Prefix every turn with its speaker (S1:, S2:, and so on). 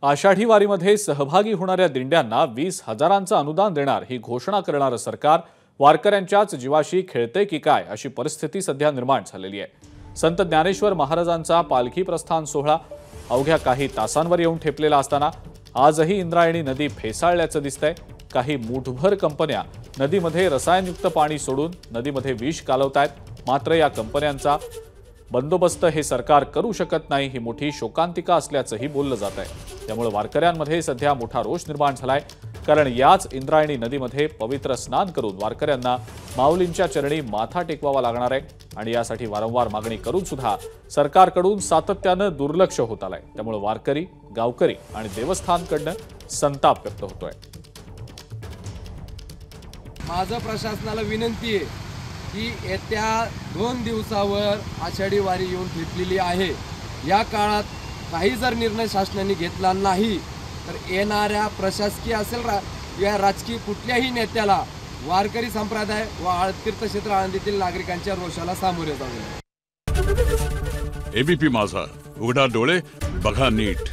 S1: आषाढी वारीमध्ये सहभागी होणाऱ्या दिंड्यांना 20,000चं अनुदान देणार ही घोषणा करणारं सरकार वारकऱ्यांच्याच जीवाशी खेळते की काय अशी परिस्थिती सध्या निर्माण झालेली आहे। संत ज्ञानेश्वर महाराजांचा पालखी प्रस्थान सोहळा अवघ्या काही तासांवर येऊन ठेपलेला असताना आजही इंद्रायणी नदी फेसाळल्याचं दिसतंय। काही मूठभर कंपन्या नदीमध्ये रसायनयुक्त पाणी सोडून नदीमध्ये विष कालवतायत। मात्र या कंपन्यांचा बंदोबस्त हे सरकार करू शकत नाही ही मोठी शोकांतिका असल्याचंही बोललं जात आहे। त्यामुळे वारकऱ्यांमध्ये सध्या मोठा रोष निर्माण झालाय, कारण याच इंद्रायणी नदीमध्ये पवित्र स्नान करून वारकऱ्यांना माऊलींच्या चरणी माथा टेकवावा लागणार आहे आणि यासाठी वारंवार मागणी करून सुद्धा सरकारकडून सातत्यानं दुर्लक्ष होत आलंय। त्यामुळे वारकरी, गावकरी आणि देवस्थानकडनं संताप व्यक्त होतोय।
S2: माझं प्रशासनाला विनंती आहे की येत्या 2 दिवसावर आषाढी वारी येऊन ठेपलेली आहे। या काळात काही जर निर्णय शासनाने घेतला नाही तर येणाऱ्या प्रशासकीय असेल या राजकीय कुठल्याही नेत्याला वारकरी संप्रदाय व तीर्थक्षेत्र आळंदीतील नागरिकांच्या रोषाला सामोरे जावे लागेल।
S3: एबीपी माझा, उघडा डोळे बघा नीट।